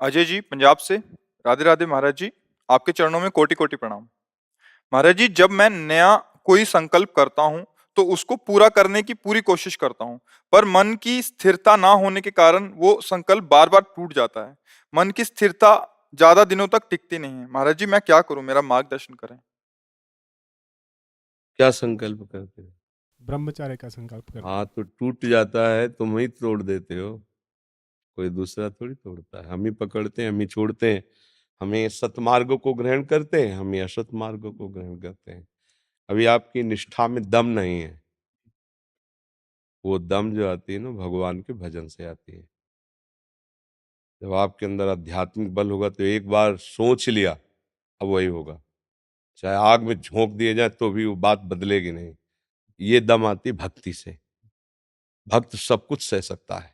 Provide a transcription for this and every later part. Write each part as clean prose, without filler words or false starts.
अजय जी पंजाब से। राधे राधे महाराज जी। आपके चरणों में कोटि कोटि प्रणाम। महाराज जी, जब मैं नया कोई संकल्प करता हूँ तो उसको पूरा करने की पूरी कोशिश करता हूँ, पर मन की स्थिरता ना होने के कारण वो संकल्प बार बार टूट जाता है। मन की स्थिरता ज्यादा दिनों तक टिकती नहीं है। महाराज जी, मैं क्या करूं, मेरा मार्गदर्शन करें। क्या संकल्प करते हो? ब्रह्मचर्य का संकल्प करते हाँ, हैं। तो टूट जाता है, तुम ही तोड़ देते हो। कोई दूसरा थोड़ी तोड़ता है। हम ही पकड़ते हैं, हम ही छोड़ते हैं। हमें सतमार्ग को ग्रहण करते हैं, हम ही असत मार्ग को ग्रहण करते हैं। अभी आपकी निष्ठा में दम नहीं है। वो दम जो आती है ना, भगवान के भजन से आती है। जब आपके अंदर आध्यात्मिक बल होगा तो एक बार सोच लिया, अब वही होगा। चाहे आग में झोंक दिए जाए तो भी वो बात बदलेगी नहीं। ये दम आती है भक्ति से। भक्त सब कुछ सह सकता है।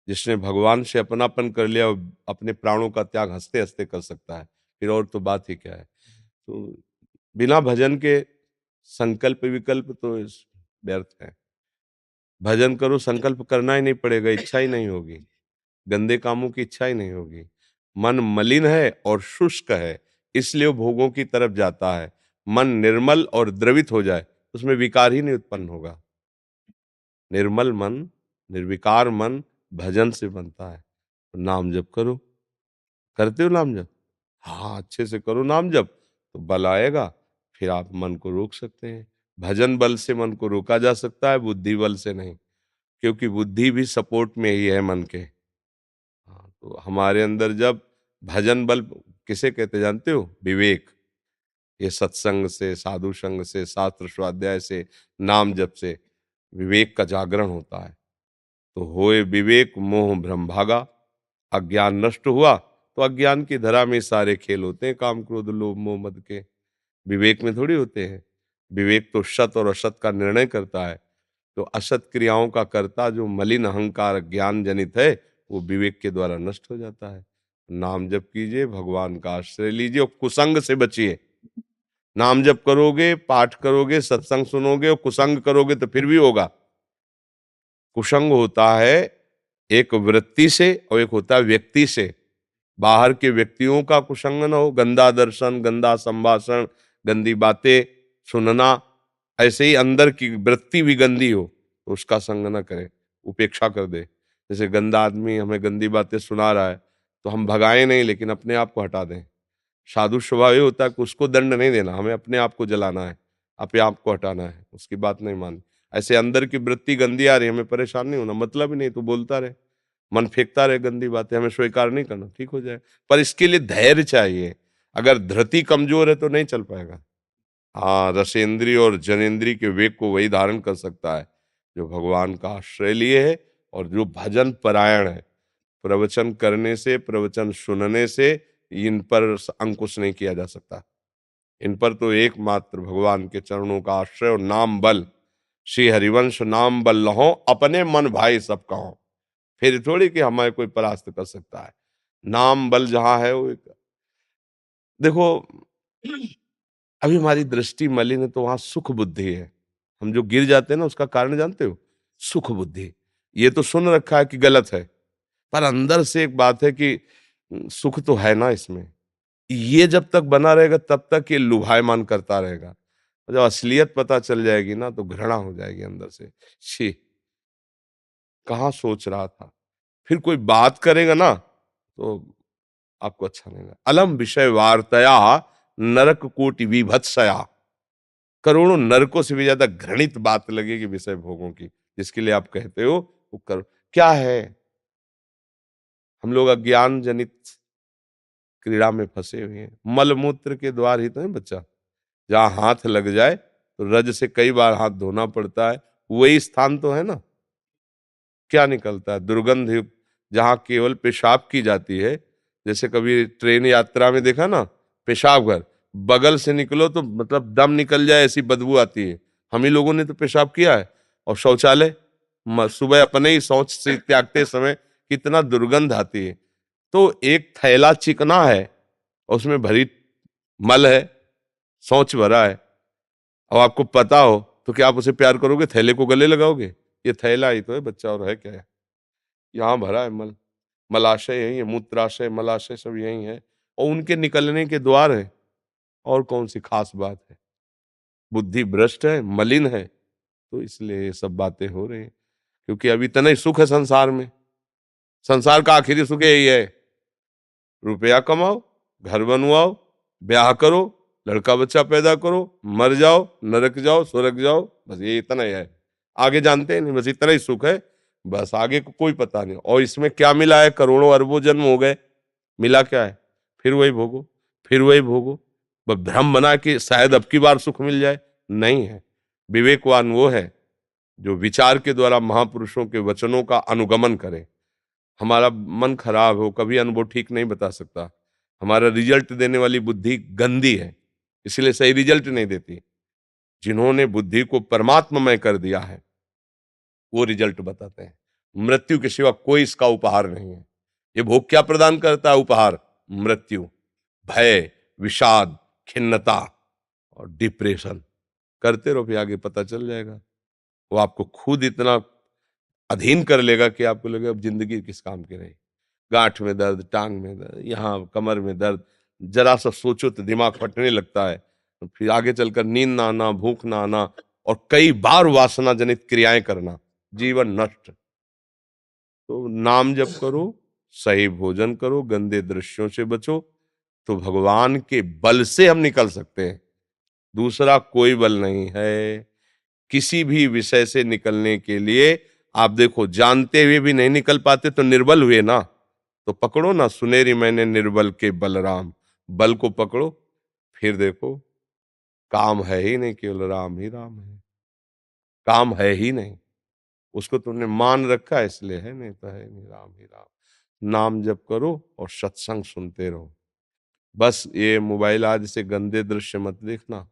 जिसने भगवान से अपनापन कर लिया, वो अपने प्राणों का त्याग हंसते हंसते कर सकता है। फिर और तो बात ही क्या है। तो बिना भजन के संकल्प विकल्प तो व्यर्थ है। भजन करो, संकल्प करना ही नहीं पड़ेगा, इच्छा ही नहीं होगी। गंदे कामों की इच्छा ही नहीं होगी। मन मलिन है और शुष्क है, इसलिए वो भोगों की तरफ जाता है। मन निर्मल और द्रवित हो जाए, उसमें विकार ही नहीं उत्पन्न होगा। निर्मल मन, निर्विकार मन भजन से बनता है। तो नाम जप करो। करते हो नाम जप? हाँ, अच्छे से करो नाम जप, तो बल आएगा। फिर आप मन को रोक सकते हैं। भजन बल से मन को रोका जा सकता है, बुद्धि बल से नहीं। क्योंकि बुद्धि भी सपोर्ट में ही है मन के। हाँ, तो हमारे अंदर जब भजन बल किसे कहते जानते हो? विवेक। ये सत्संग से, साधु संग से, शास्त्र स्वाध्याय से, नाम जप से विवेक का जागरण होता है। तो होए विवेक मोह भ्रम भागा। अज्ञान नष्ट हुआ तो अज्ञान की धरा में सारे खेल होते हैं, काम क्रोध लोभ मोह मद के। विवेक में थोड़ी होते हैं। विवेक तो सत और असत का निर्णय करता है। तो असत क्रियाओं का कर्ता जो मलिन अहंकार ज्ञान जनित है, वो विवेक के द्वारा नष्ट हो जाता है। नाम जप कीजिए, भगवान का आश्रय लीजिए और कुसंग से बचिए। नाम जप करोगे, पाठ करोगे, सत्संग सुनोगे और कुसंग करोगे तो फिर भी होगा। कुसंग होता है एक वृत्ति से और एक होता है व्यक्ति से। बाहर के व्यक्तियों का कुसंग न हो, गंदा दर्शन, गंदा संभाषण, गंदी बातें सुनना। ऐसे ही अंदर की वृत्ति भी गंदी हो तो उसका संग न करे, उपेक्षा कर दे। जैसे गंदा आदमी हमें गंदी बातें सुना रहा है तो हम भगाएं नहीं, लेकिन अपने आप को हटा दें। साधु स्वभाव ये होता है कि उसको दंड नहीं देना, हमें अपने आप को जलाना है, अपने आप को हटाना है, उसकी बात नहीं माननी। ऐसे अंदर की वृत्ति गंदी आ रही है, हमें परेशान नहीं होना, मतलब ही नहीं तो बोलता रहे, मन फेंकता रहे गंदी बातें, हमें स्वीकार नहीं करना, ठीक हो जाए। पर इसके लिए धैर्य चाहिए। अगर धृति कमजोर है तो नहीं चल पाएगा। हाँ, रसेंद्री और जनेन्द्री के वेग को वही धारण कर सकता है जो भगवान का आश्रय लिए है और जो भजन परायण है। प्रवचन करने से, प्रवचन सुनने से इन पर अंकुश नहीं किया जा सकता। इन पर तो एकमात्र भगवान के चरणों का आश्रय और नाम बल। श्री हरिवंश नाम बल लहो, अपने मन भाई सब कहो। फिर थोड़ी कि हमारे कोई परास्त कर सकता है। नाम बल जहां है वो देखो, अभी हमारी दृष्टि मलिन है तो वहां सुख बुद्धि है। हम जो गिर जाते हैं ना, उसका कारण जानते हो? सुख बुद्धि। ये तो सुन रखा है कि गलत है, पर अंदर से एक बात है कि सुख तो है ना इसमें। ये जब तक बना रहेगा तब तक ये लुभायमान करता रहेगा। और जब असलियत पता चल जाएगी ना तो घृणा हो जाएगी अंदर से। छी, कहाँ सोच रहा था। फिर कोई बात करेगा ना तो आपको अच्छा नहीं लगेगा। अलम विषय वार्तया नरक कोटि विभत्सया। करोड़ों नरकों से भी ज्यादा घृणित बात लगेगी विषय भोगों की, जिसके लिए आप कहते हो वो कर क्या है। हम लोग अज्ञान जनित क्रीड़ा में फंसे हुए हैं। मलमूत्र के द्वार ही तो है बच्चा। जहां हाथ लग जाए तो रज से कई बार हाथ धोना पड़ता है, वही स्थान तो है ना। क्या निकलता है? दुर्गंध युक्त, जहां केवल पेशाब की जाती है। जैसे कभी ट्रेन यात्रा में देखा ना, पेशाब घर बगल से निकलो तो मतलब दम निकल जाए ऐसी बदबू आती है। हम ही लोगों ने तो पेशाब किया है। और शौचालय, सुबह अपने ही शौच से त्यागते समय कितना दुर्गंध आती है। तो एक थैला चिकना है और उसमें भरी मल है, शौच भरा है, और आपको पता हो तो क्या आप उसे प्यार करोगे? थैले को गले लगाओगे? ये थैला ही तो है बच्चा, और है क्या है? यहाँ भरा है मल। मलाशय यही है, मूत्राशय मलाशय सब यही है, और उनके निकलने के द्वार है। और कौन सी खास बात है? बुद्धि भ्रष्ट है, मलिन है, तो इसलिए ये सब बातें हो रही हैं। क्योंकि अभी इतना ही सुख है संसार में, संसार का आखिरी सुख यही है, रुपया कमाओ, घर बनवाओ, ब्याह करो, लड़का बच्चा पैदा करो, मर जाओ, नरक जाओ, स्वर्ग जाओ, बस ये इतना ही है। आगे जानते हैं नहीं, बस इतना ही सुख है, बस आगे को कोई पता नहीं। और इसमें क्या मिला है? करोड़ों अरबों जन्म हो गए, मिला क्या है? फिर वही भोगो, फिर वही भोगो। बस भ्रम बना कि शायद अब की बार सुख मिल जाए, नहीं है। विवेकवान वो है जो विचार के द्वारा महापुरुषों के वचनों का अनुगमन करे। हमारा मन खराब हो, कभी अनुभव ठीक नहीं बता सकता। हमारा रिजल्ट देने वाली बुद्धि गंदी है, इसलिए सही रिजल्ट नहीं देती। जिन्होंने बुद्धि को परमात्ममय कर दिया है वो रिजल्ट बताते हैं। मृत्यु के सिवा कोई इसका उपहार नहीं है। ये भोग क्या प्रदान करता है? उपहार मृत्यु, भय, विषाद, खिन्नता और डिप्रेशन। करते रहो, फिर आगे पता चल जाएगा। वो आपको खुद इतना अधीन कर लेगा कि आपको लगेगा अब जिंदगी किस काम की रही। गांठ में दर्द, टांग में दर्द, यहाँ कमर में दर्द, जरा सा सोचो तो दिमाग फटने लगता है। तो फिर आगे चलकर नींद ना आना, भूख ना आना, और कई बार वासना जनित क्रियाएं करना, जीवन नष्ट। तो नाम जप करो, सही भोजन करो, गंदे दृश्यों से बचो, तो भगवान के बल से हम निकल सकते हैं। दूसरा कोई बल नहीं है किसी भी विषय से निकलने के लिए। आप देखो, जानते हुए भी नहीं निकल पाते तो निर्बल हुए ना, तो पकड़ो ना, सुनेरी मैंने निर्बल के बलराम, बल को पकड़ो, फिर देखो काम है ही नहीं, केवल राम ही राम है। काम है ही नहीं, उसको तुमने मान रखा है इसलिए है, नहीं तो है नहीं, राम ही राम। नाम जप करो और सत्संग सुनते रहो। बस ये मोबाइल आज से गंदे दृश्य मत देखना,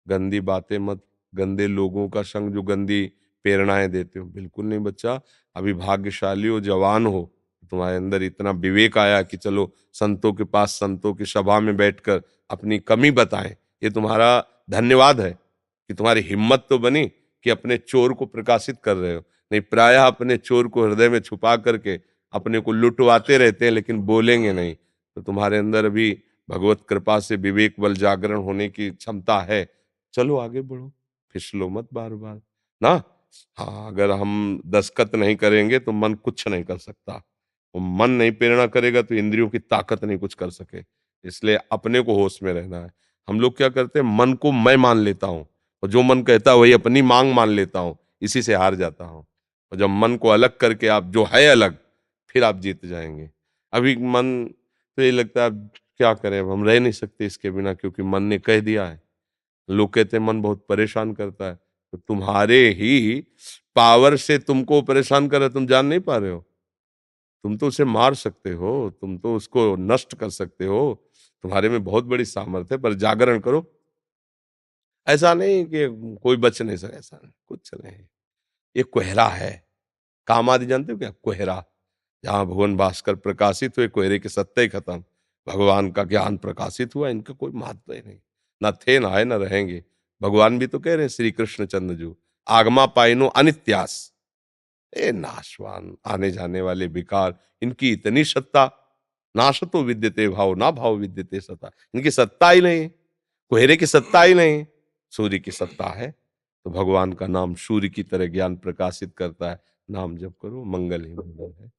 गंदी बातें मत, गंदे लोगों का संग जो गंदी प्रेरणाएं देते हो, बिल्कुल नहीं बच्चा। अभी भाग्यशाली हो, जवान हो, तुम्हारे अंदर इतना विवेक आया कि चलो संतों के पास, संतों की सभा में बैठकर अपनी कमी बताएं। ये तुम्हारा धन्यवाद है कि तुम्हारी हिम्मत तो बनी कि अपने चोर को प्रकाशित कर रहे हो। नहीं, प्रायः अपने चोर को हृदय में छुपा करके अपने को लुटवाते रहते हैं, लेकिन बोलेंगे नहीं। तो तुम्हारे अंदर अभी भगवत कृपा से विवेक बल जागरण होने की क्षमता है। चलो आगे बढ़ो, फिसलो मत बार बार ना। हाँ, अगर हम दस्तखत नहीं करेंगे तो मन कुछ नहीं कर सकता, और मन नहीं प्रेरणा करेगा तो इंद्रियों की ताकत नहीं कुछ कर सके। इसलिए अपने को होश में रहना है। हम लोग क्या करते हैं, मन को मैं मान लेता हूँ, और जो मन कहता है वही अपनी मांग मान लेता हूँ, इसी से हार जाता हूँ। और जब मन को अलग करके आप जो है अलग, फिर आप जीत जाएंगे। अभी मन तो ये लगता है अब क्या करें, अब हम रह नहीं सकते इसके बिना, क्योंकि मन ने कह दिया है। लोग कहते हैं मन बहुत परेशान करता है, तो तुम्हारे ही पावर से तुमको परेशान कर रहा है, तुम जान नहीं पा रहे हो। तुम तो उसे मार सकते हो, तुम तो उसको नष्ट कर सकते हो, तुम्हारे में बहुत बड़ी सामर्थ्य है, पर जागरण करो। ऐसा नहीं कि कोई बच नहीं सके, ऐसा नहीं, कुछ नहीं। ये कोहरा है, काम आदि जानते हो क्या? कोहरा, जहां भगवान भास्कर प्रकाशित हुए, कोहरे के सत्ते ही खत्म, भगवान का ज्ञान प्रकाशित हुआ, इनका कोई महत्व ही नहीं। ना थे, ना है, ना रहेंगे। भगवान भी तो कह रहे हैं, श्री कृष्ण चंद्र जी, आगमा पाइनो अनित्यास, ए नाशवान, आने जाने वाले विकार, इनकी इतनी सत्ता। नाशतो विद्यते भाव, ना भाव विद्यते सत्ता, इनकी सत्ता ही नहीं, कोहरे की सत्ता ही नहीं, सूर्य की सत्ता है। तो भगवान का नाम सूर्य की तरह ज्ञान प्रकाशित करता है। नाम जप करो, मंगल ही मंगल है।